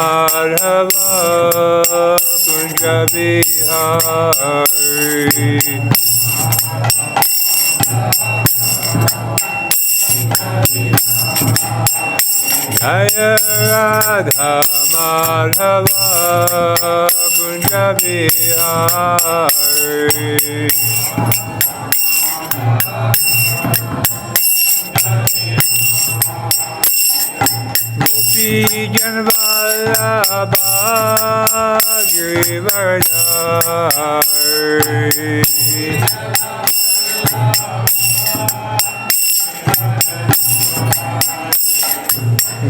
Madhava Kunja Bihari Jaya Radha Madhava Kunja Bihari Gopi Janvallabha Girivardhari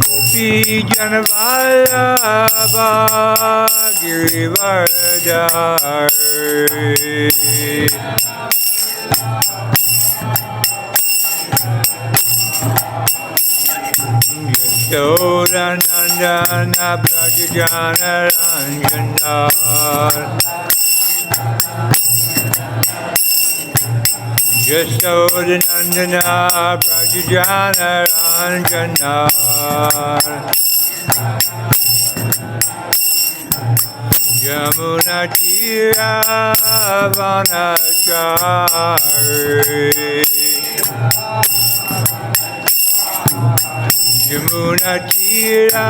Gopi Janvallabha Girivardhari Yashodanandana Brajajana Ranjana Yashodanandana Brajajana Ranjana Yamuna Tira Vanachari Yamuna Tira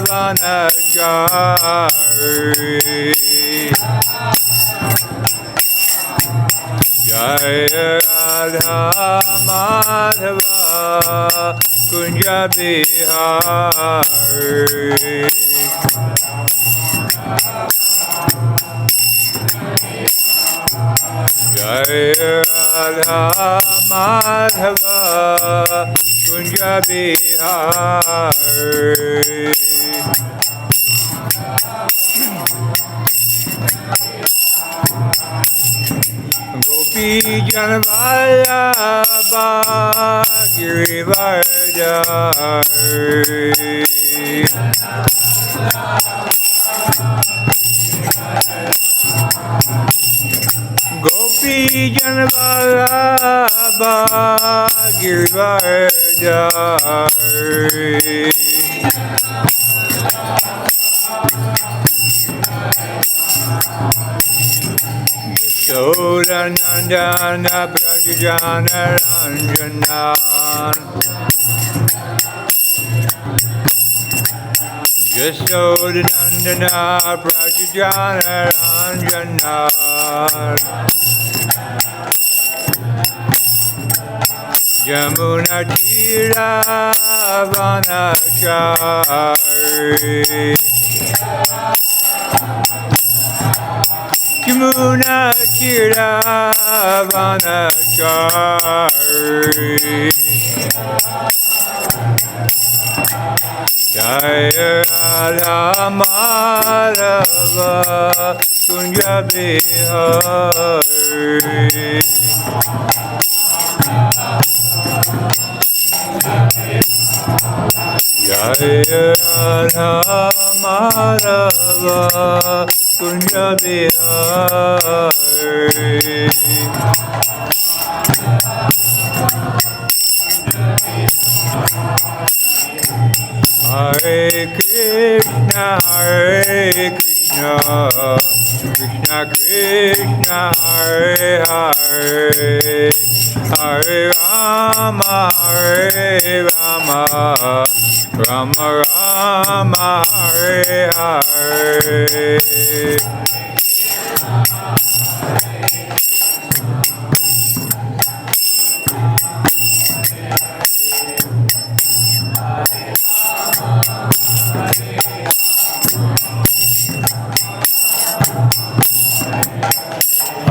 Vanachari Jaya Radha Madhava Kunja Bihari Jaya Radha Madhava Kunja Bihari Gopi Janvallabha Girivardhari Gopi Janvallabha Girivardhari Yashodanandana Brajajana Ranjana Yashodanandana Brajajana Ranjana Yamuna Tira Vanachari Yamuna Tira Vanachari Jaya Radha Madhava Kunja Bihari Jaya Radha Madhava Kunja Bihari Hare Krishna Krishna Krishna Hare Hare Hare Rama Rama Rama Hare Hare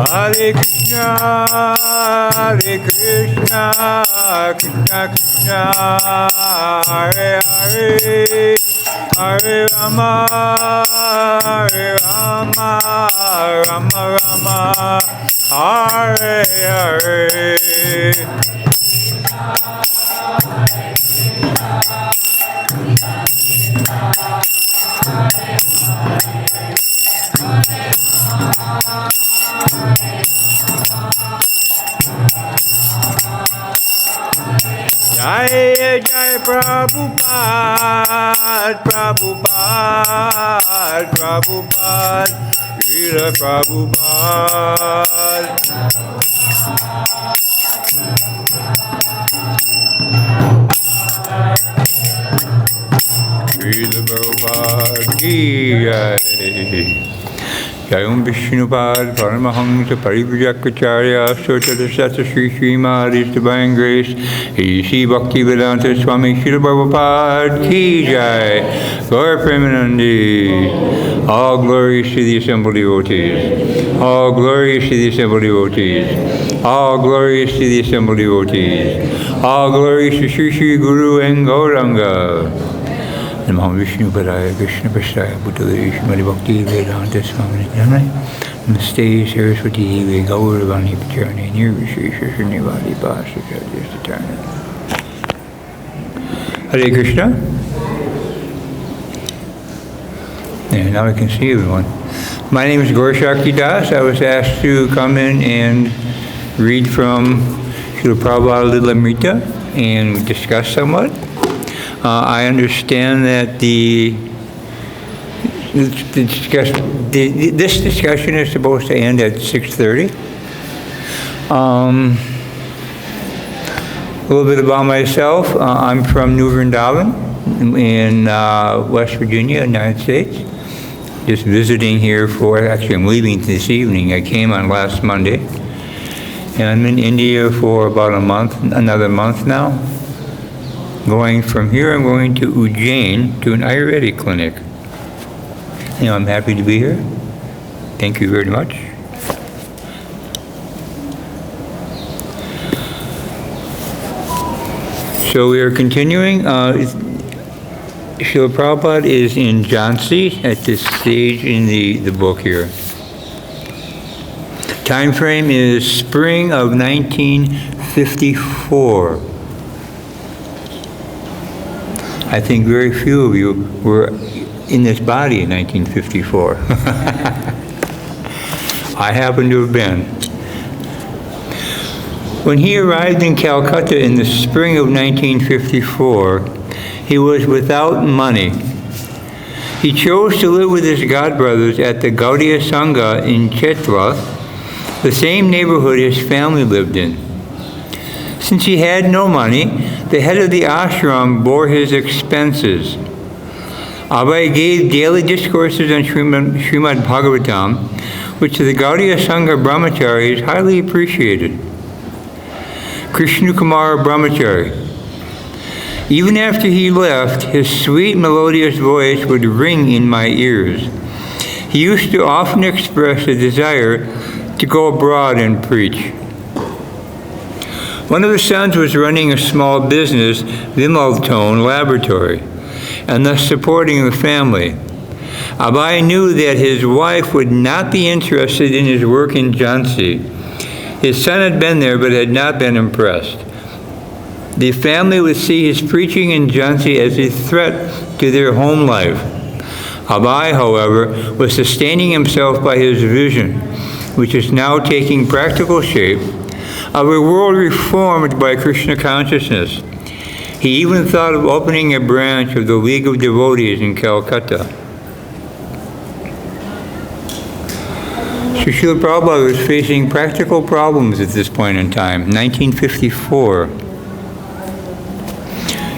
Hare Krishna Krishna Krishna Hare Hare Hare Rama Rama Rama Hare Hare Jaya Jai Prabhupada, Prabhupada, Prabhupada, Srila Prabhupada. Srila Prabhupada ki jai. Jai Om Vishnupad Paramahamsa Parivrajacharya Sotata Sata Sri Srimad His Divine Grace A.C. Bhakti-Vedanta Swami Srila Prabhupada ki jai. Gaura Premanandi. All glories to the assembled devotees. All glories to the assembled devotees. All glories to the assembled devotees. All glories to Sri Sri Guru and Gauranga. Namo Vishnu Padaya Krishna Prasthaya Bhutale Shrimati Bhakti Vedanta Swami Namaste. Namaste Saraswati Devi Gaura Vani Pacharani Nirvishesha Srinivadi Pasacharya. Hare Krishna. Yeah, now I can see everyone. My name is Gaura Shakti Das. I was asked to come in and read from Srila Prabhupada Lilamrita and discuss somewhat. I understand that this discussion is supposed to end at 6:30. A little bit about myself. I'm from New Vrindavan in West Virginia, United States. Just visiting here actually I'm leaving this evening. I came on last Monday. And I'm in India for about another month now. Going from here, I'm going to Ujjain to an Ayurvedic clinic. I'm happy to be here. Thank you very much. So we are continuing. Srila Prabhupada is in Jhansi at this stage in the book here. Time frame is spring of 1954. I think very few of you were in this body in 1954. I happen to have been. When he arrived in Calcutta in the spring of 1954, he was without money. He chose to live with his godbrothers at the Gaudiya Sangha in Chetla, the same neighborhood his family lived in. Since he had no money, the head of the ashram bore his expenses. Abhay gave daily discourses on Srimad Bhagavatam, which the Gaudiya Sangha brahmacharis highly appreciated. Krishna Kumar Brahmachari. Even after he left, his sweet melodious voice would ring in my ears. He used to often express a desire to go abroad and preach. One of his sons was running a small business, Vimaltone Laboratory, and thus supporting the family. Abhay knew that his wife would not be interested in his work in Jhansi. His son had been there but had not been impressed. The family would see his preaching in Jhansi as a threat to their home life. Abhay, however, was sustaining himself by his vision, which is now taking practical shape, of a world reformed by Krishna consciousness. He even thought of opening a branch of the League of Devotees in Calcutta. Srila Prabhupada was facing practical problems at this point in time, 1954.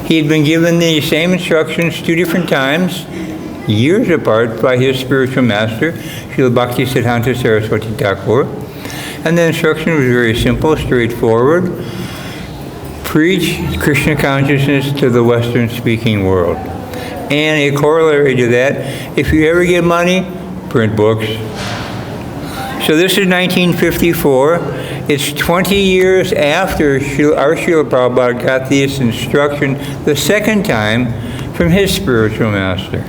He had been given the same instructions 2 different times, years apart, by his spiritual master, Srila Bhaktisiddhanta Saraswati Thakur. And the instruction was very simple, straightforward. Preach Krishna consciousness to the Western-speaking world. And a corollary to that, if you ever get money, print books. So this is 1954. It's 20 years after our Srila Prabhupada got this instruction the second time from his spiritual master.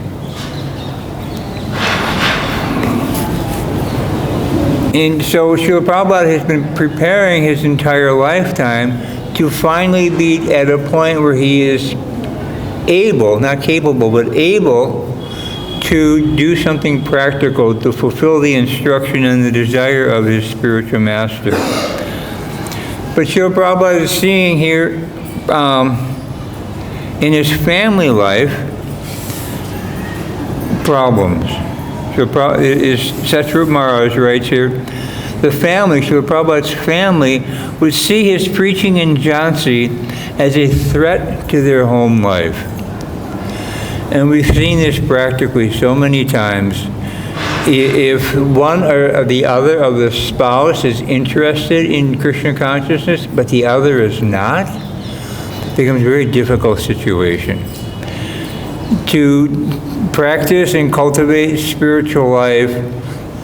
And so Srila Prabhupada has been preparing his entire lifetime to finally be at a point where he is able, not capable, but able to do something practical to fulfill the instruction and the desire of his spiritual master. But Srila Prabhupada is seeing here In his family life, problems. So Satsvarupa Maharaj writes here, the family, Srila Prabhupada's family, would see his preaching in Jhansi as a threat to their home life. And we've seen this practically so many times. If one or the other of the spouse is interested in Krishna consciousness, but the other is not, it becomes a very difficult situation. To practice and cultivate spiritual life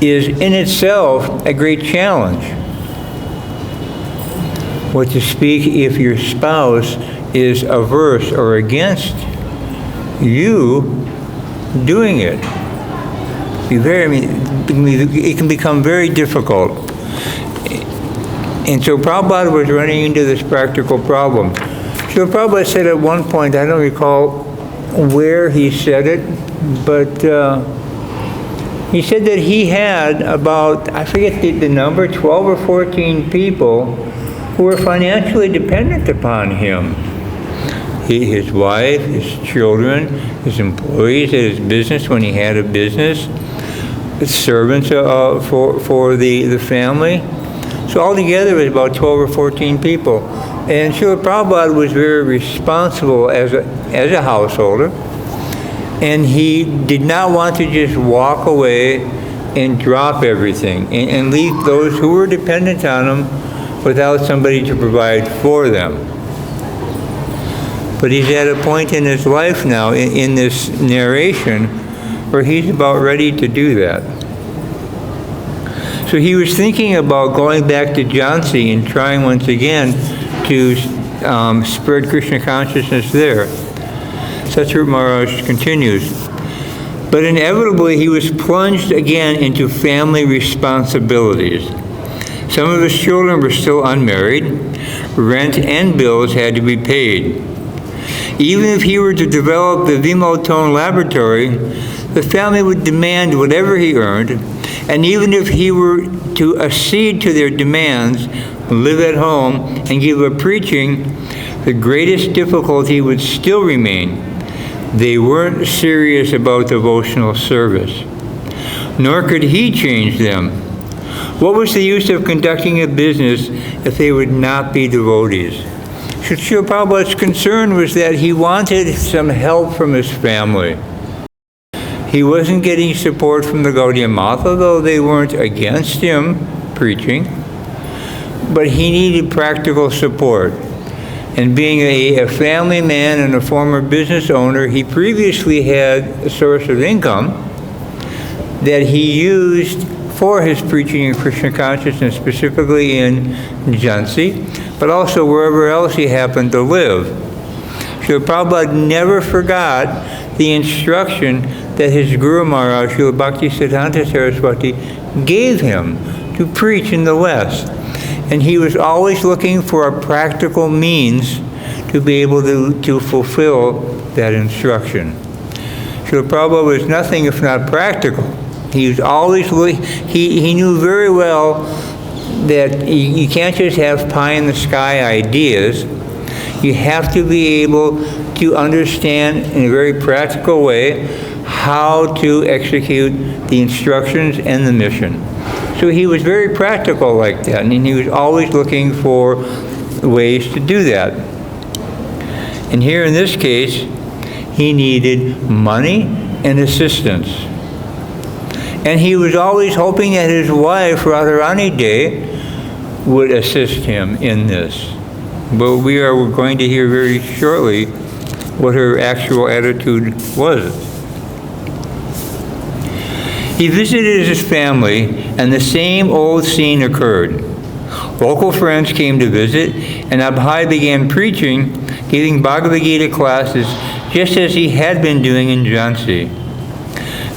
is in itself a great challenge. What to speak if your spouse is averse or against you doing it? It can become very difficult. And so Prabhupada was running into this practical problem. So Prabhupada said at one point, I don't recall where he said it, but he said that he had about, I forget the number, 12 or 14 people who were financially dependent upon him. His wife, his children, his employees at his business when he had a business, servants for the family. So altogether it was about 12 or 14 people. And Srila Prabhupada was very responsible as a householder. And he did not want to just walk away and drop everything and leave those who were dependent on him without somebody to provide for them. But he's at a point in his life now, in this narration, where he's about ready to do that. So he was thinking about going back to Jhansi and trying once again to spread Krishna consciousness there. Satsvarupa Maharaj continues, but inevitably he was plunged again into family responsibilities. Some of his children were still unmarried. Rent and bills had to be paid. Even if he were to develop the Vimotone laboratory, the family would demand whatever he earned, and even if he were to accede to their demands, live at home, and give up preaching, the greatest difficulty would still remain. They weren't serious about devotional service, nor could he change them. What was the use of conducting a business if they would not be devotees? Srila Prabhupada's concern was that he wanted some help from his family. He wasn't getting support from the Gaudiya Matha, though they weren't against him preaching, but he needed practical support. And being a family man and a former business owner, he previously had a source of income that he used for his preaching of Krishna consciousness, specifically in Jhansi, but also wherever else he happened to live. Srila Prabhupada never forgot the instruction that his Guru Maharaj, Srila Bhaktisiddhanta Saraswati, gave him to preach in the West. And he was always looking for a practical means to be able to fulfill that instruction. Srila Prabhupada was nothing if not practical. He was always, he knew very well that you can't just have pie-in-the-sky ideas. You have to be able to understand in a very practical way how to execute the instructions and the mission. So he was very practical like that, and he was always looking for ways to do that. And here in this case, he needed money and assistance. And he was always hoping that his wife, Radharani De, would assist him in this. But we're going to hear very shortly what her actual attitude was. He visited his family, and the same old scene occurred. Local friends came to visit, and Abhay began preaching, giving Bhagavad-Gita classes, just as he had been doing in Jhansi.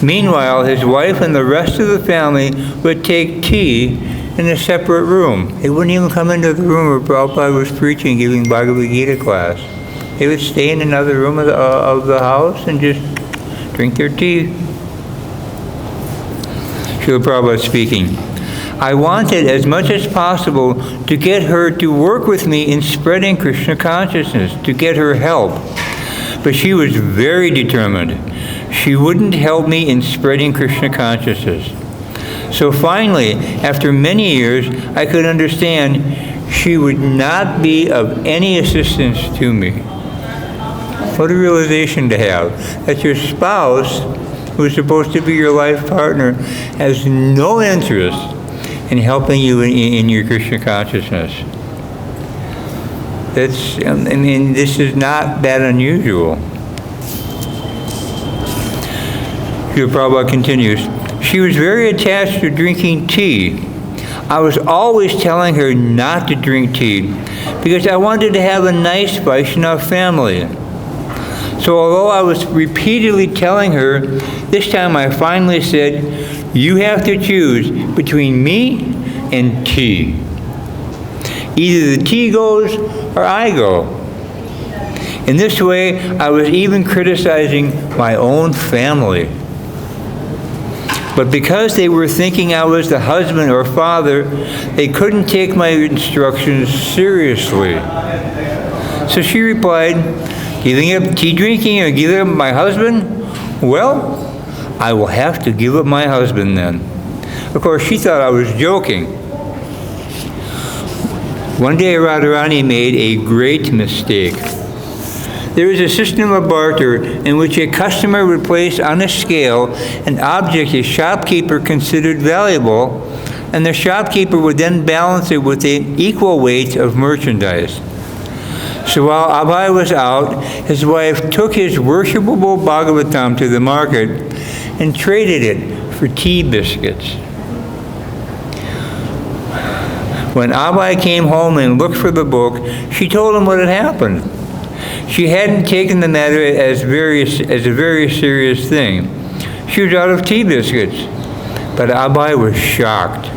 Meanwhile, his wife and the rest of the family would take tea in a separate room. They wouldn't even come into the room where Prabhupada was preaching, giving Bhagavad-Gita class. They would stay in another room of the house and just drink their tea. Srila Prabhupada speaking, I wanted as much as possible to get her to work with me in spreading Krishna consciousness, to get her help. but she was very determined. She wouldn't help me in spreading Krishna consciousness. So finally, after many years, I could understand she would not be of any assistance to me. What a realization to have, that your spouse, who is supposed to be your life partner, has no interest in helping you in your Krishna consciousness. This is not that unusual. Srila Prabhupada continues, she was very attached to drinking tea. I was always telling her not to drink tea because I wanted to have a nice Vaishnava family. So although I was repeatedly telling her, this time I finally said, you have to choose between me and tea. Either the tea goes or I go. In this way, I was even criticizing my own family. But because they were thinking I was the husband or father, they couldn't take my instructions seriously. So she replied, giving up tea drinking or giving up my husband? Well, I will have to give up my husband then. Of course, she thought I was joking. One day Radharani made a great mistake. There is a system of barter in which a customer would place on a scale an object a shopkeeper considered valuable, and the shopkeeper would then balance it with the equal weight of merchandise. So while Abhay was out, his wife took his worshipable Bhagavatam to the market and traded it for tea biscuits. When Abhay came home and looked for the book, she told him what had happened. She hadn't taken the matter as a very serious thing. She was out of tea biscuits. But Abhay was shocked.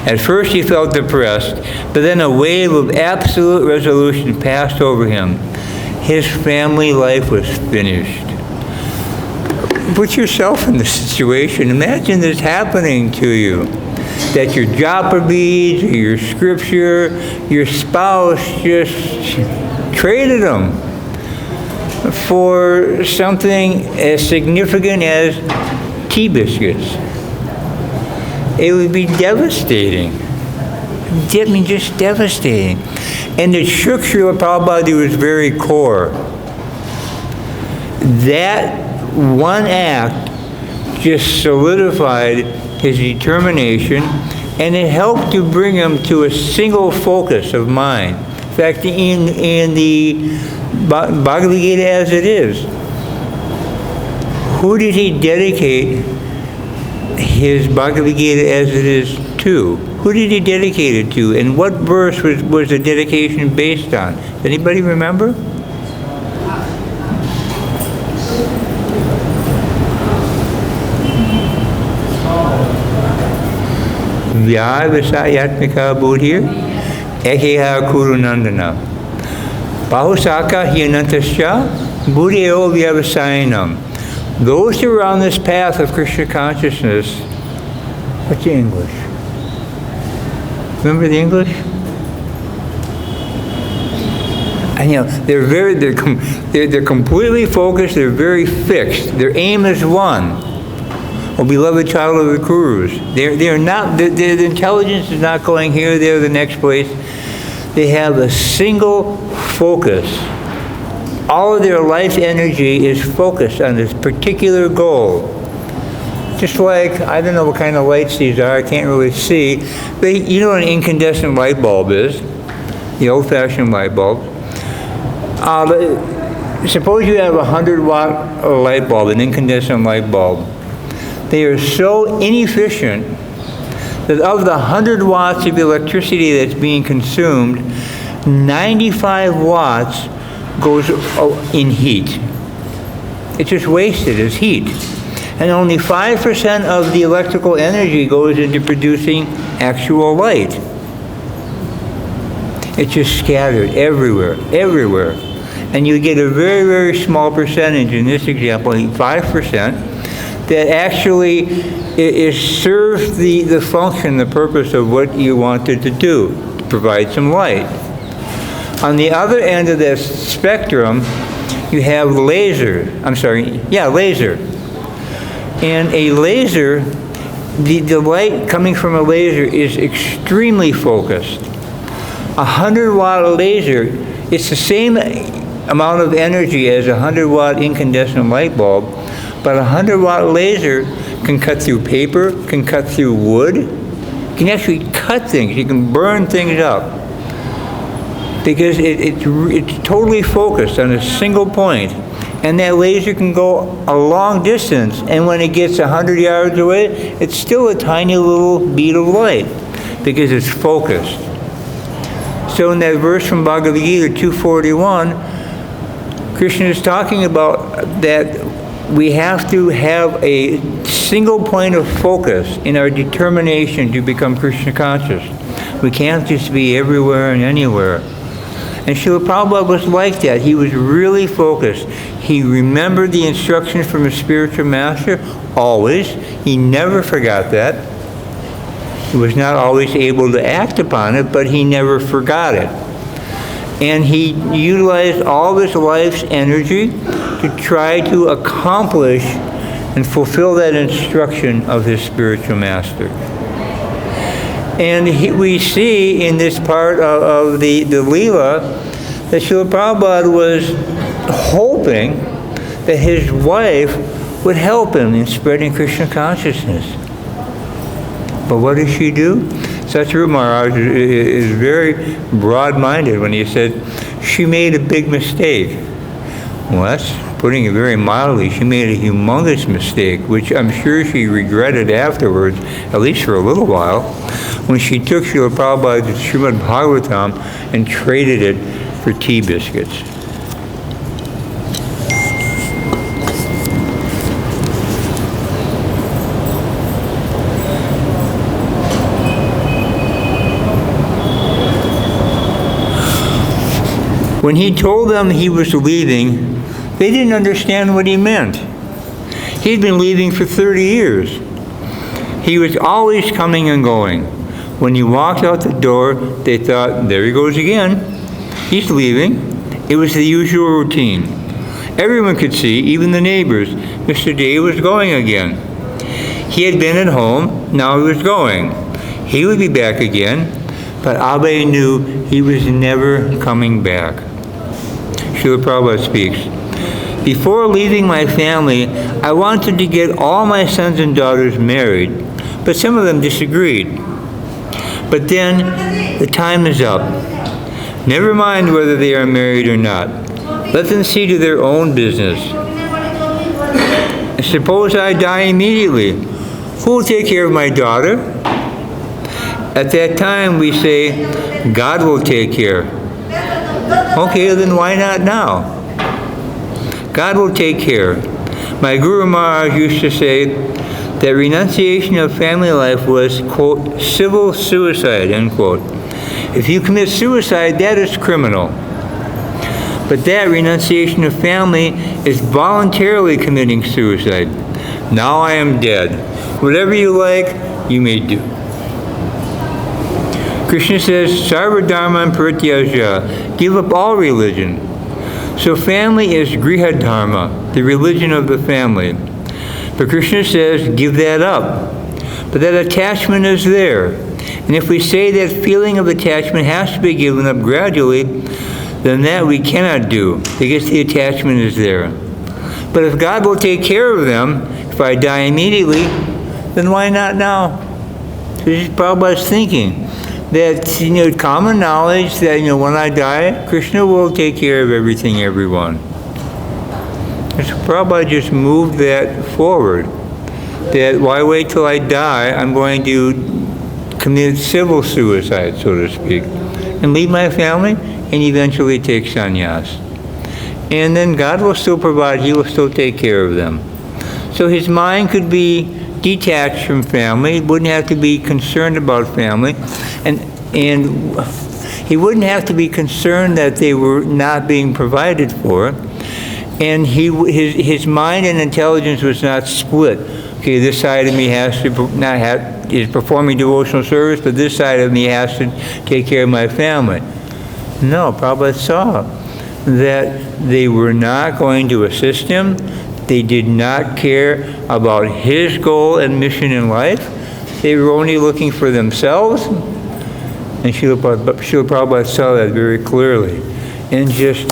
At first he felt depressed, but then a wave of absolute resolution passed over him. His family life was finished. Put yourself in this situation. Imagine this happening to you. That your japa beads, or your scripture, your spouse just traded them for something as significant as tea biscuits. It would be devastating. I mean, just devastating. And it shook Srila Prabhupada to his very core. That one act just solidified his determination, and it helped to bring him to a single focus of mind. In fact, in the Bhagavad-Gita as it is, who did he dedicate his Bhagavad-Gita as it is to? Who did he dedicate it to? And what verse was the dedication based on? Does anybody remember? Vyavasayatmika buddhir ekeha kurunandana bahusaka hyanantasya buddhyo vyavasayanam. Those who are on this path of Krishna consciousness, what's the English? Remember the English? And they're completely focused, they're very fixed. Their aim is one. O beloved child of the Kurus. Their intelligence is not going here, there, the next place. They have a single focus. All of their life energy is focused on this particular goal. Just like, I don't know what kind of lights these are, I can't really see, but you know what an incandescent light bulb is, the old-fashioned light bulb. Suppose you have a 100-watt light bulb, an incandescent light bulb. They are so inefficient that of the 100 watts of electricity that's being consumed, 95 watts goes in heat. It's just wasted as heat. And only 5% of the electrical energy goes into producing actual light. It's just scattered everywhere, everywhere. And you get a very, very small percentage, in this example, 5%, that actually serves the function, the purpose of what you wanted to do, to provide some light. On the other end of that spectrum, you have laser. Laser. And a laser, the light coming from a laser is extremely focused. 100-watt laser, it's the same amount of energy as a 100-watt incandescent light bulb, but a 100-watt laser can cut through paper, can cut through wood, can actually cut things. You can burn things up because it's totally focused on a single point. And that laser can go a long distance, and when it gets 100 yards away, it's still a tiny little bead of light because it's focused. So in that verse from Bhagavad-Gita 241, Krishna is talking about that we have to have a single point of focus in our determination to become Krishna conscious. We can't just be everywhere and anywhere. And Srila Prabhupada was like that. He was really focused. He remembered the instructions from his spiritual master, always. He never forgot that. He was not always able to act upon it, but he never forgot it. And he utilized all of his life's energy to try to accomplish and fulfill that instruction of his spiritual master. And we see in this part of the Leela that Srila Prabhupada was hoping that his wife would help him in spreading Krishna consciousness. But what did she do? Satyarupa Maharaj is very broad-minded when he said she made a big mistake. Well, that's putting it very mildly. She made a humongous mistake, which I'm sure she regretted afterwards, at least for a little while, when she took Srila Prabhupada's Srimad Bhagavatam and traded it for tea biscuits. When he told them he was leaving, they didn't understand what he meant. He'd been leaving for 30 years. He was always coming and going. When he walked out the door, they thought, there he goes again. He's leaving. It was the usual routine. Everyone could see, even the neighbors, Mr. D was going again. He had been at home, now he was going. He would be back again, but Abhay knew he was never coming back. Srila Prabhupada speaks, before leaving my family, I wanted to get all my sons and daughters married, but some of them disagreed. But then, the time is up. Never mind whether they are married or not. Let them see to their own business. Suppose I die immediately. Who will take care of my daughter? At that time, we say, God will take care. Okay, then why not now? God will take care. My Guru Maharaj used to say that renunciation of family life was, quote, civil suicide, end quote. If you commit suicide, that is criminal. But that renunciation of family is voluntarily committing suicide. Now I am dead. Whatever you like, you may do. Krishna says, Sarva Dharman Parityaja, give up all religion. So family is Griha Dharma, the religion of the family. But Krishna says, give that up. But that attachment is there. And if we say that feeling of attachment has to be given up gradually, then that we cannot do, because the attachment is there. But if God will take care of them, if I die immediately, then why not now? This is Prabhupada's thinking. That, common knowledge that, when I die, Krishna will take care of everything, everyone. And so Prabhupada just moved that forward. That why wait till I die? I'm going to commit civil suicide, so to speak, and leave my family and eventually take sannyas. And then God will still provide, He will still take care of them. So his mind could be detached from family, wouldn't have to be concerned about family, and he wouldn't have to be concerned that they were not being provided for, and his mind and intelligence was not split. Okay, this side of me is performing devotional service, but this side of me has to take care of my family. No, Prabhupada saw that they were not going to assist him. They did not care about his goal and mission in life. They were only looking for themselves. And Srila Prabhupada saw that very clearly and just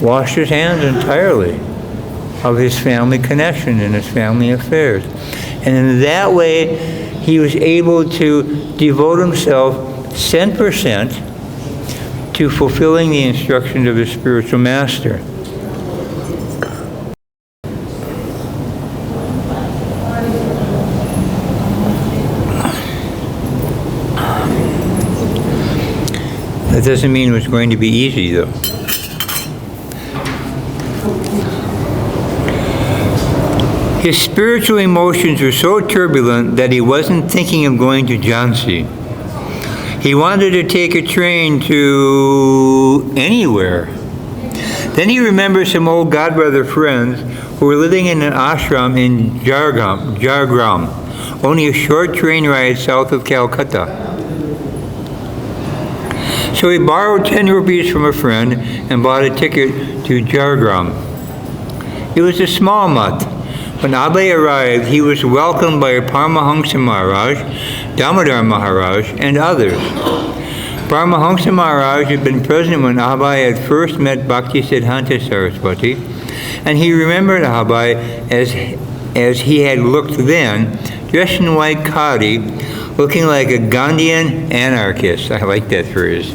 washed his hands entirely of his family connection and his family affairs. And in that way, he was able to devote himself 100% to fulfilling the instructions of his spiritual master. That doesn't mean it was going to be easy, though. His spiritual emotions were so turbulent that he wasn't thinking of going to Jhansi. He wanted to take a train to anywhere. Then he remembered some old godbrother friends who were living in an ashram in Jhargram, only a short train ride south of Calcutta. So he borrowed 10 rupees from a friend and bought a ticket to Jhargram. It was a small mutt. When Abhay arrived, he was welcomed by Paramahamsa Maharaj, Damodar Maharaj, and others. Paramahamsa Maharaj had been present when Abhay had first met Bhaktisiddhanta Saraswati, and he remembered Abhay as he had looked then, dressed in white khadi, looking like a Gandhian anarchist. I like that phrase.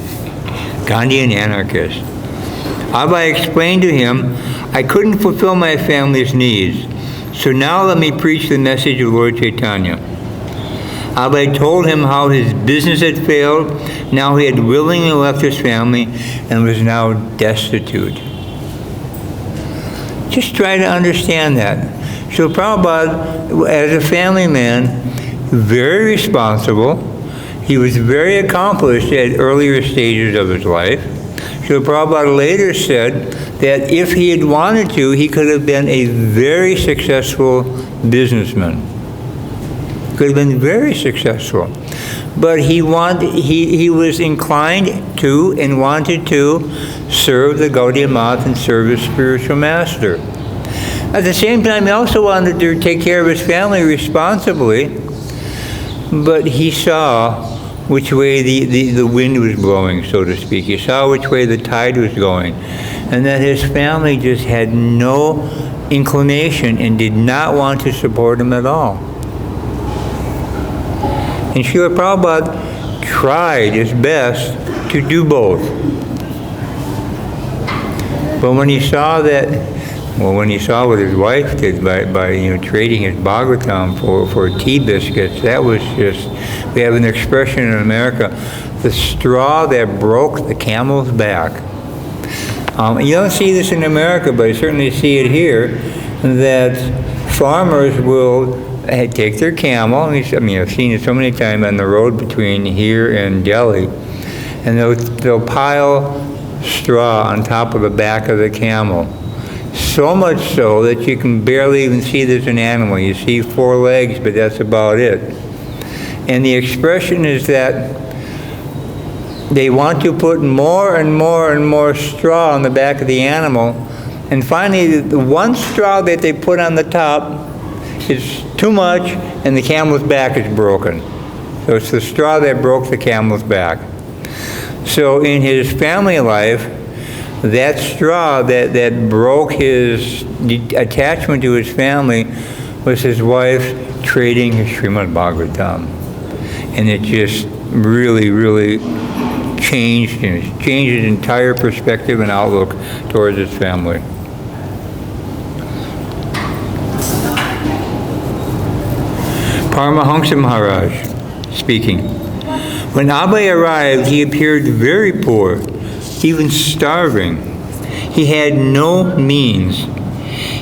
Gandhian anarchist. Abhay explained to him, I couldn't fulfill my family's needs, so now let me preach the message of Lord Chaitanya. Abhay told him how his business had failed, now he had willingly left his family and was now destitute. Just try to understand that. So Prabhupada, as a family man, very responsible, he was very accomplished at earlier stages of his life. So Prabhupada later said that if he had wanted to, he could have been a very successful businessman. Could have been very successful. But he was inclined to and wanted to serve the Gaudiya Math and serve his spiritual master. At the same time, he also wanted to take care of his family responsibly, but he saw which way the wind was blowing, so to speak. He saw which way the tide was going, and that his family just had no inclination and did not want to support him at all. And Srila Prabhupada tried his best to do both. But when he saw when he saw what his wife did by trading his Bhagavatam for tea biscuits, that was just, we have an expression in America, the straw that broke the camel's back. You don't see this in America, but I certainly see it here, that farmers will take their camel, I've seen it so many times on the road between here and Delhi, and they'll pile straw on top of the back of the camel. So much so that you can barely even see there's an animal. You see 4 legs, but that's about it. And the expression is that they want to put more and more and more straw on the back of the animal, and finally the one straw that they put on the top is too much, and the camel's back is broken. So it's the straw that broke the camel's back. So in his family life, that straw that broke his attachment to his family was his wife trading his Srimad Bhagavatam. And it just really, really changed his entire perspective and outlook towards his family. Paramahamsa Maharaj speaking. When Abhay arrived, he appeared very poor, even starving. He had no means.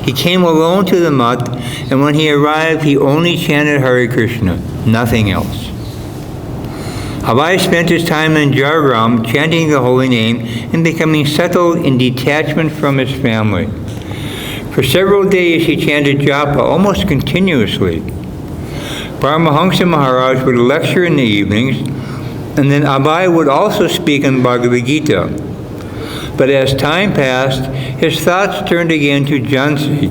He came alone to the mutt, and when he arrived, he only chanted Hare Krishna, nothing else. Abhay spent his time in Jhargram chanting the holy name and becoming settled in detachment from his family. For several days he chanted japa almost continuously. Paramahamsa Maharaj would lecture in the evenings, and then Abhay would also speak on Bhagavad-Gita. But as time passed, his thoughts turned again to Jhansi,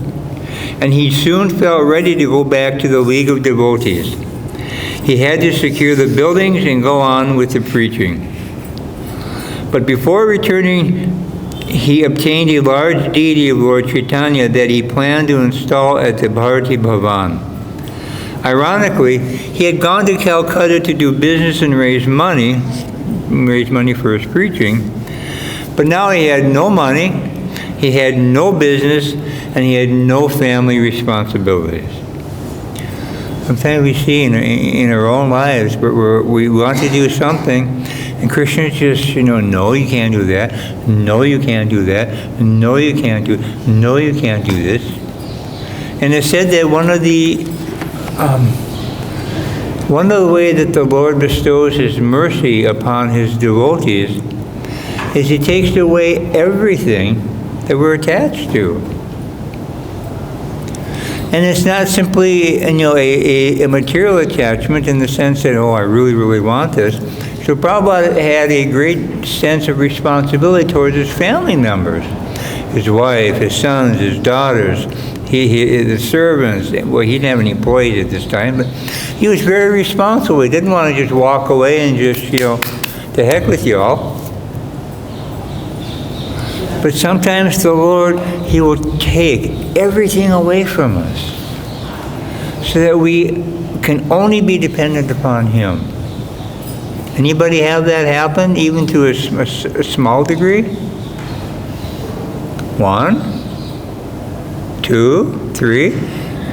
and he soon felt ready to go back to the League of Devotees. He had to secure the buildings and go on with the preaching. But before returning, he obtained a large deity of Lord Chaitanya that he planned to install at the Bharati Bhavan. Ironically, he had gone to Calcutta to do business and raise money for his preaching, but now he had no money, he had no business, and he had no family responsibilities. Sometimes we see in our own lives where we want to do something, and Krishna's just, no, you can't do that. No, you can't do that. No, you can't do this. And it said that one of the ways that the Lord bestows His mercy upon His devotees is He takes away everything that we're attached to. And it's not simply, a material attachment in the sense that, I really, really want this. So Prabhupada had a great sense of responsibility towards his family members, his wife, his sons, his daughters, the servants. Well, he didn't have any employees at this time, but he was very responsible. He didn't want to just walk away and just, to heck with you all. But sometimes the Lord, He will take everything away from us so that we can only be dependent upon Him. Anybody have that happen, even to a small degree? 1, 2, 3.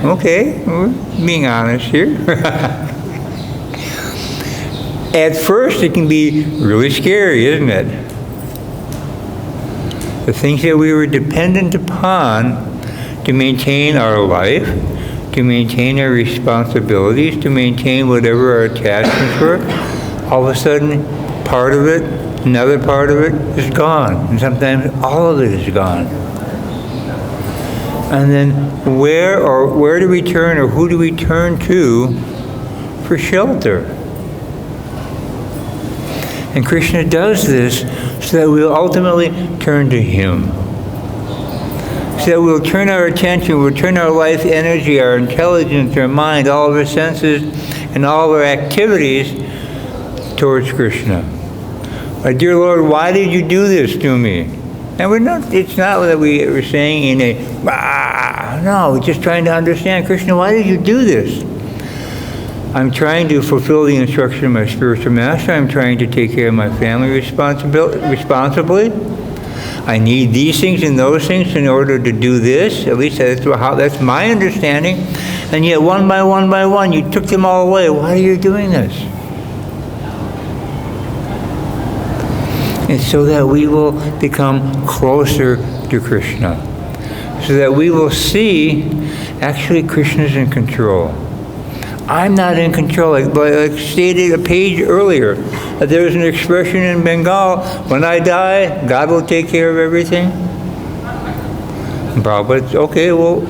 Okay, we're being honest here. At first, it can be really scary, isn't it? The things that we were dependent upon to maintain our life, to maintain our responsibilities, to maintain whatever our attachments were, all of a sudden, part of it, another part of it is gone. And sometimes all of it is gone. And then where do we turn, or who do we turn to for shelter? And Krishna does this so that we'll ultimately turn to Him. So that we'll turn our attention, we'll turn our life energy, our intelligence, our mind, all of our senses, and all of our activities towards Krishna. My dear Lord, why did you do this to me? And it's not that we're saying no, we're just trying to understand, Krishna, why did you do this? I'm trying to fulfill the instruction of my spiritual master. I'm trying to take care of my family responsibly. I need these things and those things in order to do this. At least that's my understanding. And yet one by one, you took them all away. Why are you doing this? And so that we will become closer to Krishna. So that we will see, actually, Krishna's in control. I'm not in control. Like stated a page earlier, there's an expression in Bengal, when I die, God will take care of everything. And Prabhupada, okay, well,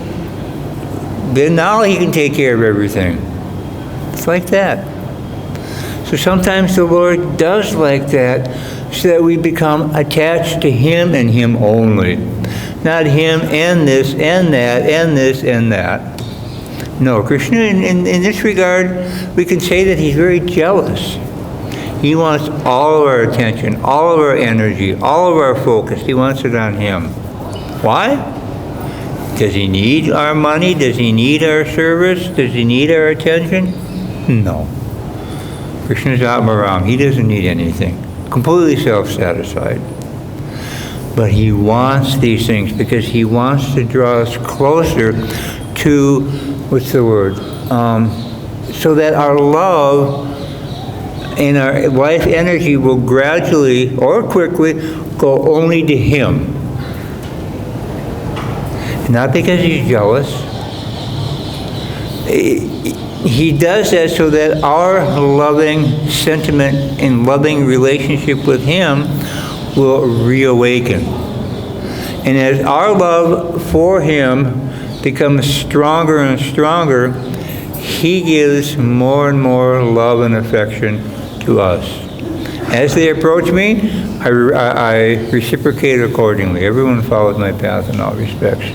then now He can take care of everything. It's like that. So sometimes the Lord does like that, so that we become attached to Him and Him only. Not Him and this and that and this and that. No, Krishna, in this regard, we can say that He's very jealous. He wants all of our attention, all of our energy, all of our focus. He wants it on Him. Why? Does He need our money? Does He need our service? Does He need our attention? No. Krishna's Atmaram. He doesn't need anything. Completely self-satisfied. But He wants these things because He wants to draw us closer to, what's the word? So that our love and our life energy will gradually or quickly go only to Him. Not because He's jealous. He does that so that our loving sentiment and loving relationship with Him will reawaken. And as our love for Him becomes stronger and stronger, He gives more and more love and affection to us. As they approach me, I reciprocate accordingly. Everyone follows my path in all respects.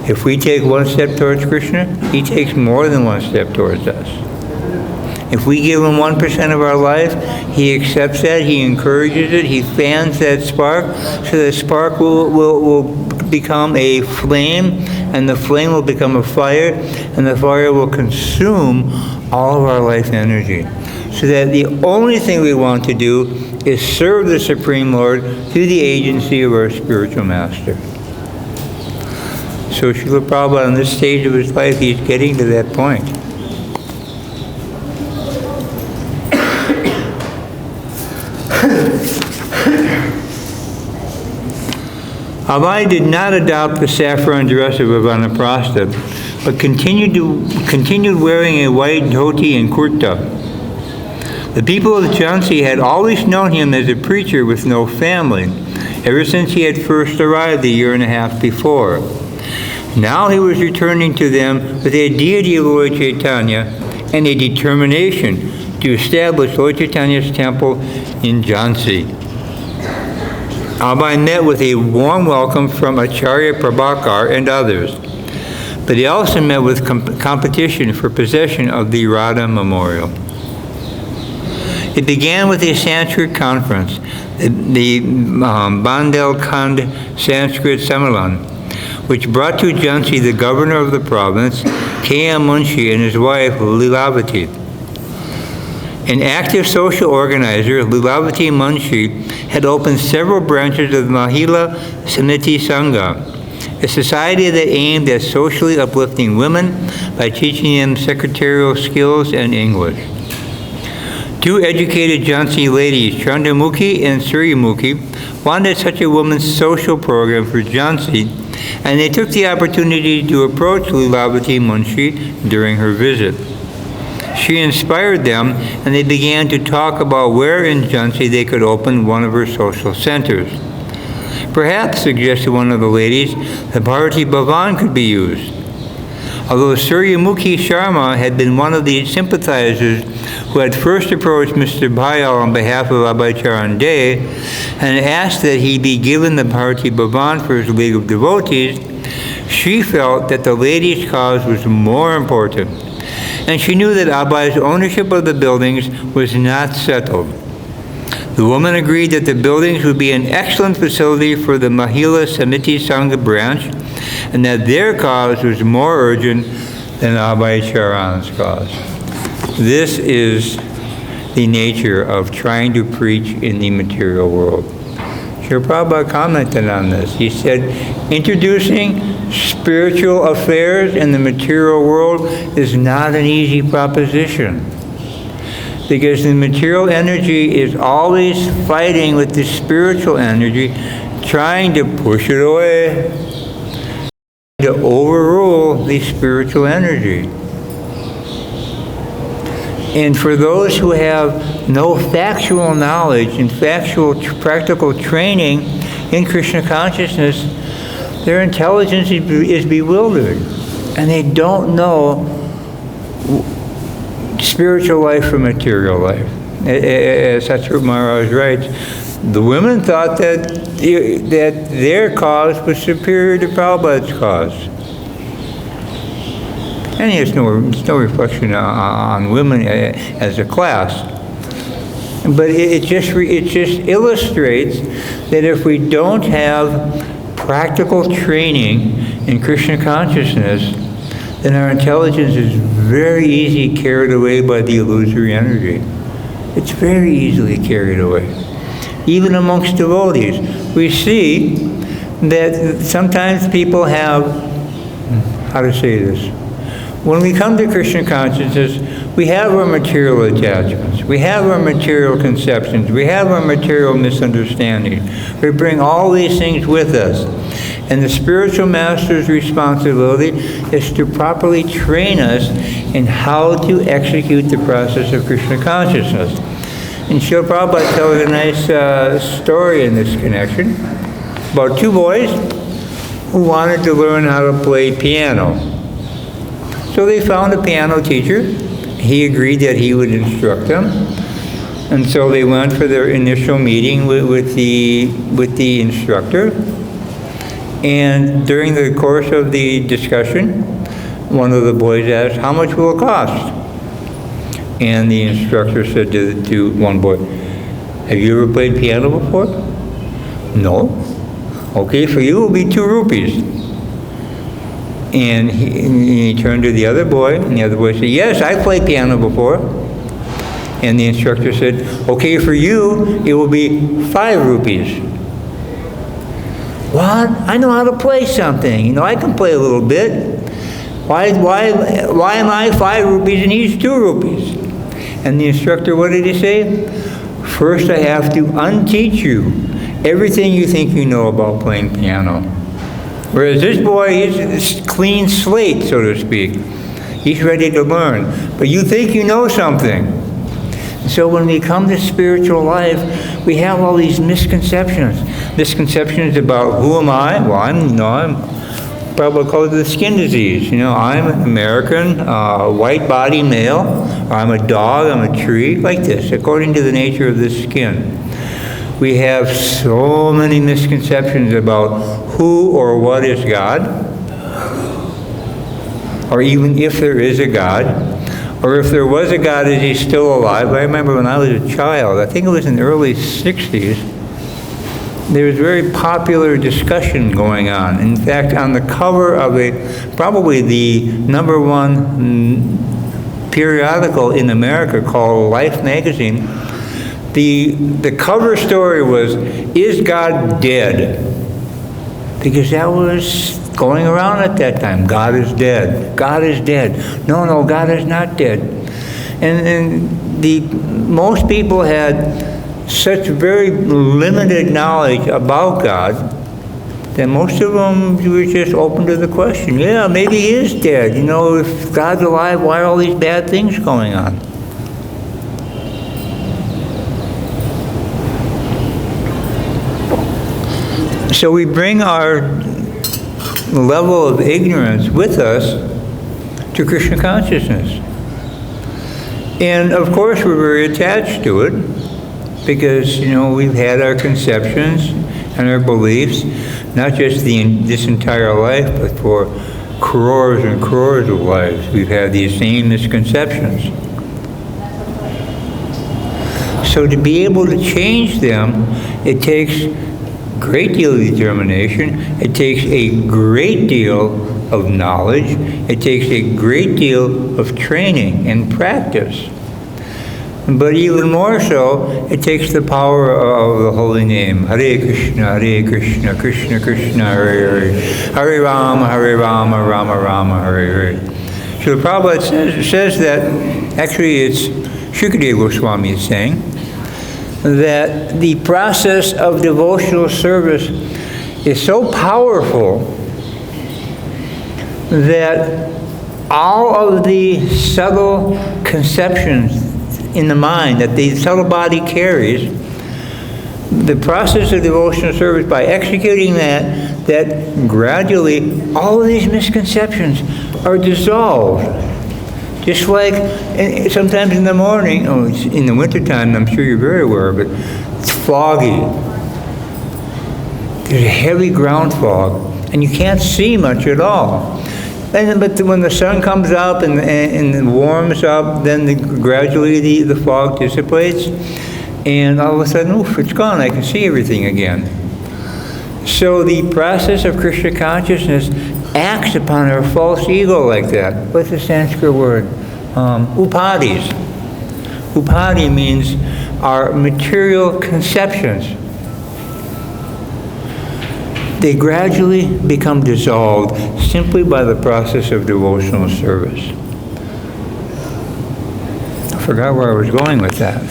If we take one step towards Krishna, he takes more than one step towards us. If we give him 1% of our life, he accepts that, he encourages it, he fans that spark, so the spark will become a flame, and the flame will become a fire, and the fire will consume all of our life energy. So that the only thing we want to do is serve the Supreme Lord through the agency of our spiritual master. So Srila Prabhupada, on this stage of his life, he's getting to that point. Abai did not adopt the saffron dress of a vanaprastha, but continued wearing a white dhoti and kurta. The people of Jhansi had always known him as a preacher with no family, ever since he had first arrived a year and a half before. Now he was returning to them with a deity of Lord Chaitanya and a determination to establish Lord Chaitanya's temple in Jhansi. Abai met with a warm welcome from Acharya Prabhakar and others, but he also met with competition for possession of the Radha Memorial. It began with a Sanskrit conference, the Bundelkhand Sanskrit Sammelan, which brought to Jhansi the governor of the province, K.M. Munshi, and his wife, Lilavati. An active social organizer, Lilavati Munshi, had opened several branches of the Mahila Samiti Sangha, a society that aimed at socially uplifting women by teaching them secretarial skills and English. Two educated Jhansi ladies, Chandramukhi and Suryamukhi, wanted such a woman's social program for Jhansi, and they took the opportunity to approach Lilavati Munshi during her visit. She inspired them, and they began to talk about where in Jhansi they could open one of her social centers. Perhaps, suggested one of the ladies, the Bharati Bhavan could be used. Although Suryamukhi Sharma had been one of the sympathizers who had first approached Mr. Bhayal on behalf of Abhay Charan Dey and asked that he be given the Bharati Bhavan for his League of Devotees, she felt that the ladies' cause was more important, and she knew that Abhay's ownership of the buildings was not settled. The woman agreed that the buildings would be an excellent facility for the Mahila Samiti Sangha branch, and that their cause was more urgent than Abhay Charan's cause. This is the nature of trying to preach in the material world. Srila Prabhupada commented on this. He said, introducing spiritual affairs in the material world is not an easy proposition, because the material energy is always fighting with the spiritual energy, trying to push it away, to overrule the spiritual energy. And for those who have no factual knowledge and practical training in Krishna consciousness, their intelligence is bewildered, and they don't know spiritual life from material life. As Satsrup Maharaj writes, the women thought that their cause was superior to Prabhupada's cause. And there's no reflection on women as a class. But it just illustrates that if we don't have practical training in Krishna consciousness, then our intelligence is very easily carried away by the illusory energy. It's very easily carried away. Even amongst devotees, we see that sometimes people have, how to say this, when we come to Krishna consciousness, we have our material attachments, we have our material conceptions, we have our material misunderstandings. We bring all these things with us. And the spiritual master's responsibility is to properly train us in how to execute the process of Krishna consciousness. And Srila Prabhupada tells a nice story in this connection about two boys who wanted to learn how to play piano. So they found a piano teacher. He agreed that he would instruct them. And so they went for their initial meeting with the instructor. And during the course of the discussion, one of the boys asked, "How much will it cost?" And the instructor said to one boy, "Have you ever played piano before?" "No." "Okay, for you it will be 2 rupees. And he turned to the other boy, and the other boy said, "Yes, I've played piano before." And the instructor said, "Okay, for you, it will be 5 rupees. "What? I know how to play something. You know, I can play a little bit. Why am I 5 rupees and he's 2 rupees? And the instructor, what did he say? "First, I have to unteach you everything you think you know about playing piano." Whereas this boy, he's a clean slate, so to speak. He's ready to learn. But you think you know something. So when we come to spiritual life, we have all these misconceptions. Misconceptions about who am I? Well, I'm probably called the skin disease. You know, I'm an American, white body male. Or I'm a dog, I'm a tree, like this, according to the nature of the skin. We have so many misconceptions about who or what is God, or even if there is a God, or if there was a God, is he still alive? I remember when I was a child, I think it was in the early 60s, there was very popular discussion going on. In fact, on the cover of probably the #1 periodical in America called Life magazine, the cover story was, "Is God dead?" Because that was going around at that time. God is dead. God is dead. No, God is not dead. And most people had such very limited knowledge about God that most of them were just open to the question, yeah, maybe he is dead. You know, if God's alive, why are all these bad things going on? So we bring our level of ignorance with us to Krishna consciousness. And of course we're very attached to it because, you know, we've had our conceptions and our beliefs, not just this entire life, but for crores and crores of lives. We've had these same misconceptions. So to be able to change them, it takes a great deal of determination, it takes a great deal of knowledge, it takes a great deal of training and practice. But even more so, it takes the power of the holy name. Hare Krishna, Krishna Krishna, Hare Hare. Hare Rama, Rama Rama, Hare Hare. So the Prabhupada says that, actually it's Shakti Goswami is saying, that the process of devotional service is so powerful that all of the subtle conceptions in the mind that the subtle body carries, the process of devotional service, by executing that gradually all of these misconceptions are dissolved. Just like sometimes in the morning, in the wintertime, I'm sure you're very aware of it, it's foggy. There's a heavy ground fog, and you can't see much at all. But when the sun comes up and warms up, then gradually the fog dissipates, and all of a sudden, oof, it's gone. I can see everything again. So the process of Krishna consciousness acts upon our false ego like that. What's the Sanskrit word? Upadhis. Upadhi means our material conceptions. They gradually become dissolved simply by the process of devotional service. I forgot where I was going with that.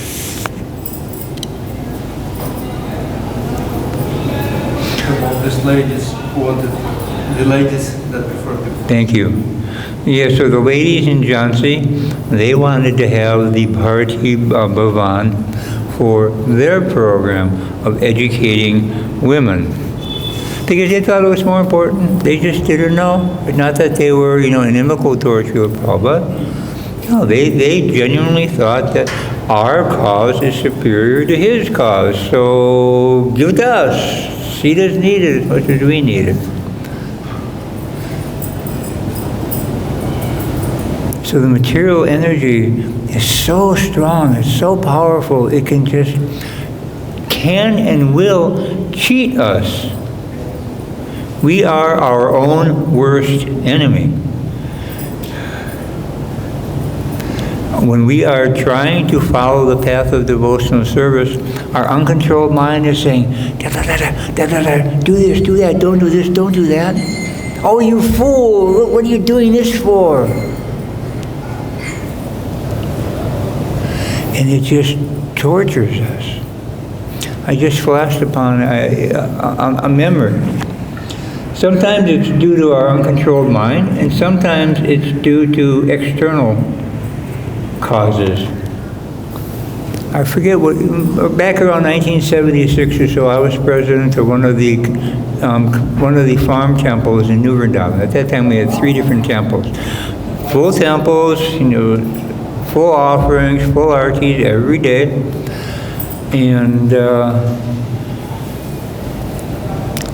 About these ladies who wanted, the ladies that prefer to. Thank you. Yeah, so the ladies in Jhansi, they wanted to have the Bharati Bhavan for their program of educating women. Because they thought it was more important. They just didn't know. It's not that they were, inimical towards Srila Prabhupada. No, they genuinely thought that our cause is superior to his cause. So give it to us. He doesn't need it as much as we need it. So the material energy is so strong, it's so powerful, it can and will cheat us. We are our own worst enemy. When we are trying to follow the path of devotional service, our uncontrolled mind is saying, da, da, da, da, da, da, da, do this, do that, don't do this, don't do that. Oh, you fool, what are you doing this for? And it just tortures us. I just flashed upon a memory. Sometimes it's due to our uncontrolled mind, and sometimes it's due to external causes. I forget what, back around 1976 or so, I was president of one of the farm temples in New Vrindavan. At that time we had 3 different temples. Full temples, full offerings, full artis every day. And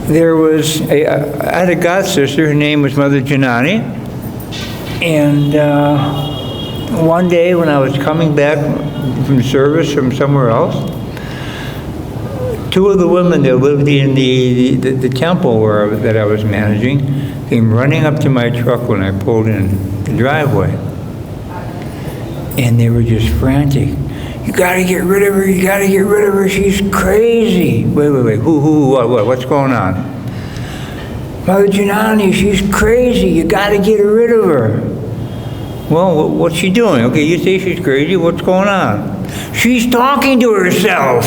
there was I had a god sister, her name was Mother Janani, and one day when I was coming back from service from somewhere else, 2 of the women that lived in the temple that I was managing came running up to my truck when I pulled in the driveway, and they were just frantic. You gotta get rid of her, you gotta get rid of her, she's crazy. Wait, who, what's going on? Mother Janani, she's crazy, you gotta get rid of her. Well, what's she doing? Okay, you say she's crazy, what's going on? She's talking to herself.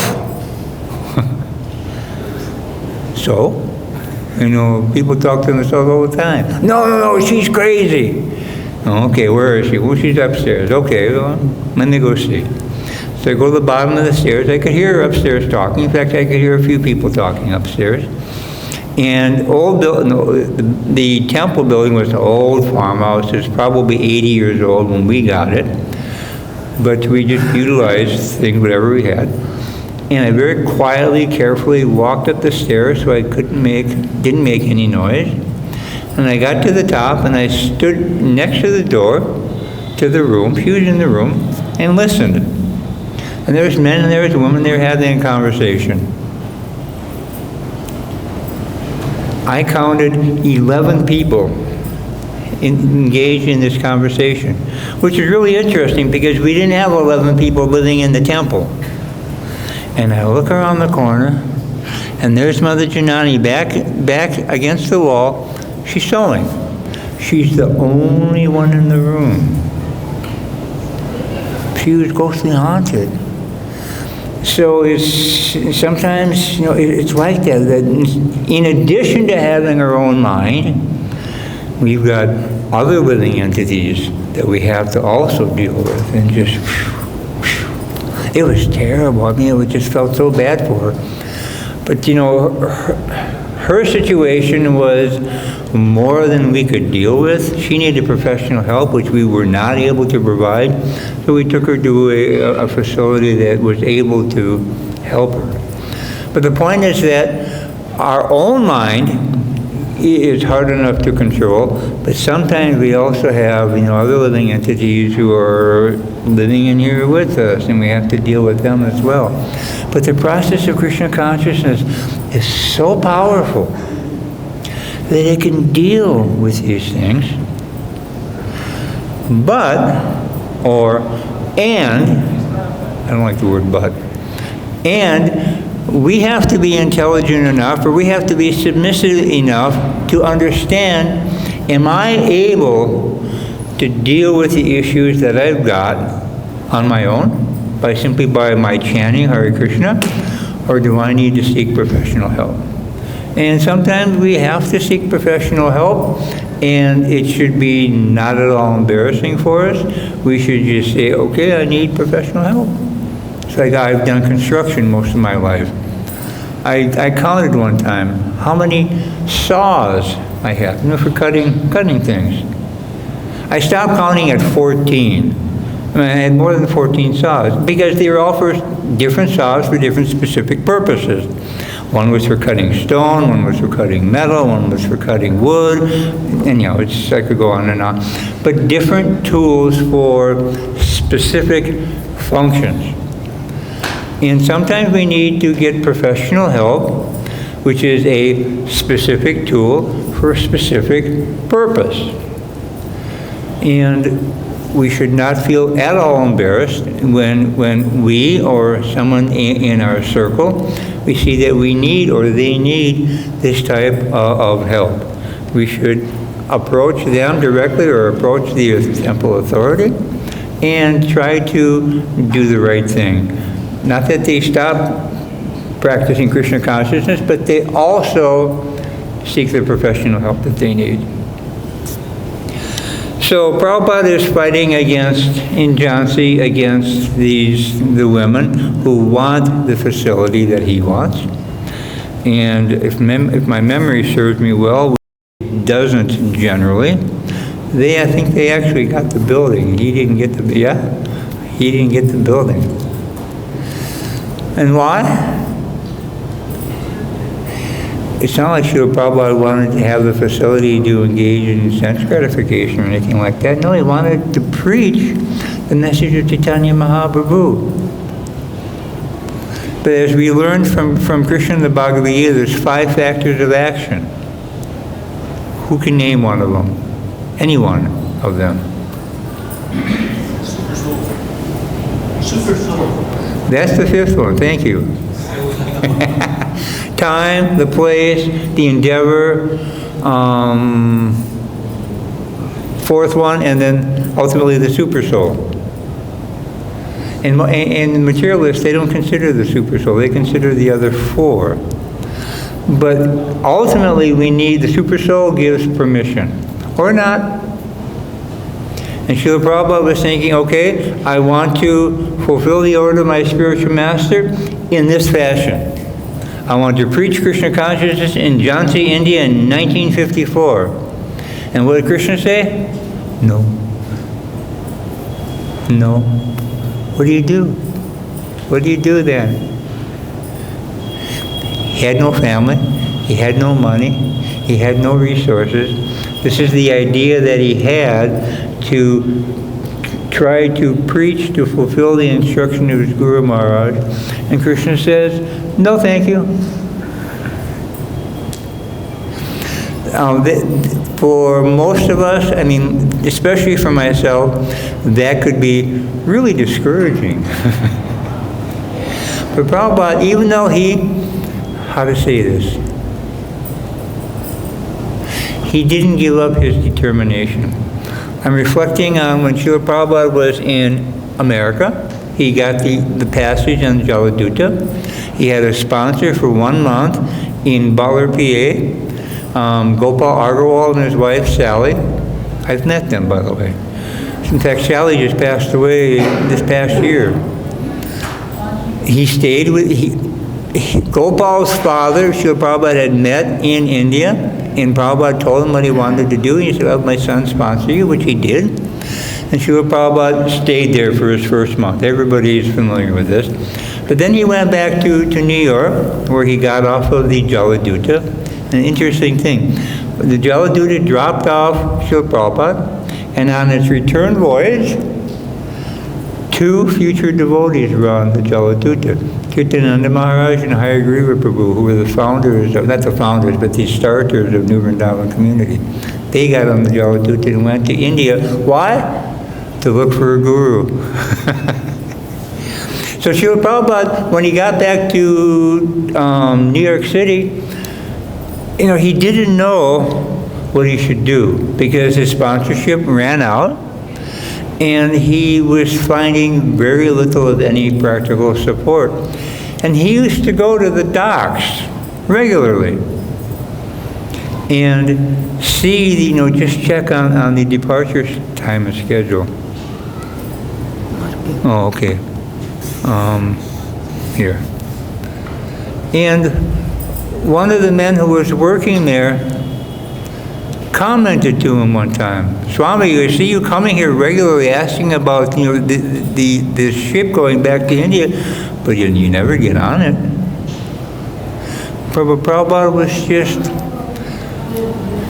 So, people talk to themselves all the time. No, she's crazy. Okay, where is she? Well, she's upstairs. Okay, well, let me go see. So I go to the bottom of the stairs. I could hear her upstairs talking. In fact, I could hear a few people talking upstairs. And the temple building was an old farmhouse. It was probably 80 years old when we got it. But we just utilized things, whatever we had. And I very quietly, carefully walked up the stairs so I didn't make any noise. And I got to the top and I stood next to the door to the room. She was in the room and listened. And there was men and there was women, they were having a conversation. I counted 11 people engaged in this conversation, which is really interesting because we didn't have 11 people living in the temple. And I look around the corner, and there's Mother Janani back against the wall. She's sewing. She's the only one in the room. She was ghostly haunted. So sometimes, it's like that in addition to having our own mind, we've got other living entities that we have to also deal with, and it was terrible. I mean, it just felt so bad for her. But, her situation was more than we could deal with. She needed professional help, which we were not able to provide. So we took her to a facility that was able to help her. But the point is that our own mind is hard enough to control, but sometimes we also have, other living entities who are living in here with us, and we have to deal with them as well. But the process of Krishna consciousness is so powerful that it can deal with these things. I don't like the word but, and we have to be intelligent enough, or we have to be submissive enough to understand, am I able to deal with the issues that I've got on my own, simply by my chanting Hare Krishna, or do I need to seek professional help? And sometimes we have to seek professional help, and it should be not at all embarrassing for us. We should just say, okay, I need professional help. It's like I've done construction most of my life. I counted one time how many saws I have, for cutting things. I stopped counting at 14. I mean, I had more than 14 saws, because they were all for different saws for different specific purposes. One was for cutting stone, one was for cutting metal, one was for cutting wood, and I could go on and on. But different tools for specific functions. And sometimes we need to get professional help, which is a specific tool for a specific purpose. And we should not feel at all embarrassed when we or someone in our circle, we see that we need or they need this type of help. We should approach them directly or approach the temple authority and try to do the right thing. Not that they stop practicing Krishna consciousness, but they also seek the professional help that they need. So Prabhupada is fighting in Jhansi against the women who want the facility that he wants. And if my memory serves me well, it doesn't generally. I think they actually got the building. He didn't get the building. And why? It's not like Srila Prabhupada wanted to have the facility to engage in sense gratification or anything like that. No, he wanted to preach the message of Chaitanya Mahaprabhu. But as we learned from Krishna in the Bhagavad-Gita, there's 5 factors of action. Who can name one of them? Any one of them. Super soul. That's the 5th one. Thank you. Time, the place, the endeavor, 4th one, and then ultimately the super soul. And the materialists, they don't consider the super soul, they consider the other 4. But ultimately we need, the super soul gives permission, or not. And Srila Prabhupada was thinking, okay, I want to fulfill the order of my spiritual master in this fashion. I want to preach Krishna consciousness in Jhansi, India in 1954. And what did Krishna say? No. No. What do you do? What do you do then? He had no family. He had no money. He had no resources. This is the idea that he had to try to preach, to fulfill the instruction of his Guru Maharaj. And Krishna says, no, thank you. For most of us, I mean, especially for myself, that could be really discouraging. But Prabhupada, even though how to say this, he didn't give up his determination. I'm reflecting on when Srila Prabhupada was in America. He got the passage on Jaladuta. He had a sponsor for 1 month in Butler, PA. Gopal Agarwal and his wife, Sally. I've met them, by the way. In fact, Sally just passed away this past year. He stayed with... Gopal's father, Srila Prabhupada, had met in India, and Prabhupada told him what he wanted to do. He said, "Well, my son sponsor you," which he did. And Srila Prabhupada stayed there for his first month. Everybody is familiar with this. But then he went back to New York, where he got off of the Jaladuta. An interesting thing, the Jaladuta dropped off Srila Prabhupada, and on its return voyage, 2 future devotees were on the Jaladuta. Kirtananda Maharaj and Hayagriva Prabhu, who were the founders, not the founders, but the starters of New Vrindavan community. They got on the Jaladuta and went to India. Why? To look for a guru. So Srila Prabhupada, when he got back to New York City, he didn't know what he should do because his sponsorship ran out and he was finding very little of any practical support. And he used to go to the docks regularly and see, just check on the departure time and schedule. Oh, okay. Here. And one of the men who was working there commented to him one time, "Swami, I see you coming here regularly asking about, the ship going back to India, but you never get on it." Prabhupada was just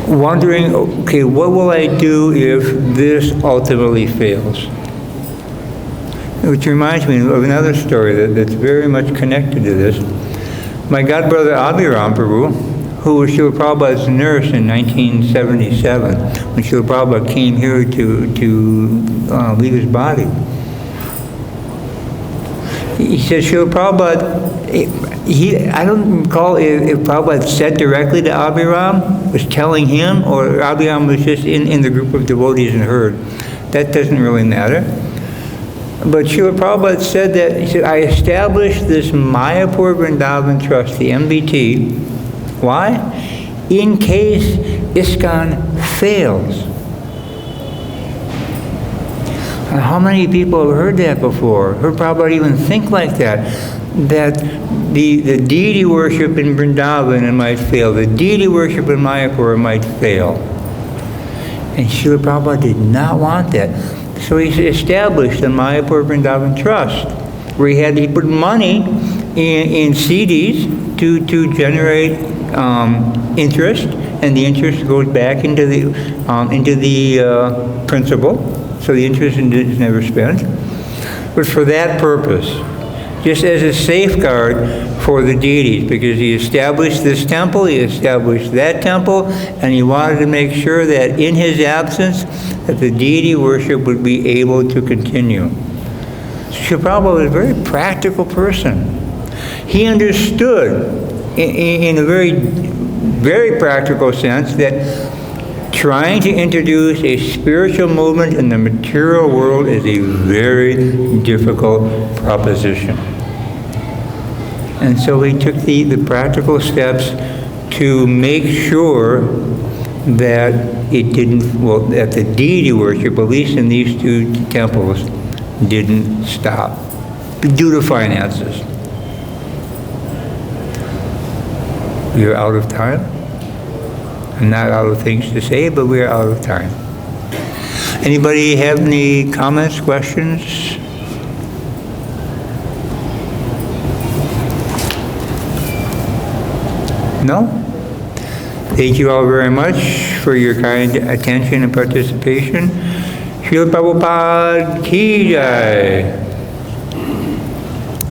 wondering, okay, what will I do if this ultimately fails? Which reminds me of another story that's very much connected to this. My godbrother Abhiram Prabhu, who was Srila Prabhupada's nurse in 1977, when Srila Prabhupada came here to leave his body. He said, Srila Prabhupada, I don't recall if Prabhupada said directly to Abhiram, was telling him, or Abhiram was just in the group of devotees and heard. That doesn't really matter. But Srila Prabhupada said that, he said, I established this Mayapur Vrindavan Trust, the MVT. Why? In case ISKCON fails. And how many people have heard that before? Heard Prabhupada even think like that? That the deity worship in Vrindavan might fail. The deity worship in Mayapur might fail. And Srila Prabhupada did not want that. So he established the Mayapur Vrindavan Trust, where he put money in CDs to generate interest, and the interest goes back into the principal, so the interest is never spent. But for that purpose, just as a safeguard for the deities, because he established this temple, he established that temple, and he wanted to make sure that in his absence, that the deity worship would be able to continue. Srila Prabhupada was a very practical person. He understood in a very, very practical sense that trying to introduce a spiritual movement in the material world is a very difficult proposition. And so he took the practical steps to make sure that it didn't, that the deity worship, at least in these two temples, didn't stop due to finances. We are out of time. I'm not out of things to say, but we are out of time. Anybody have any comments, questions? No? Thank you all very much for your kind attention and participation. Srila Prabhupada Ki Jai.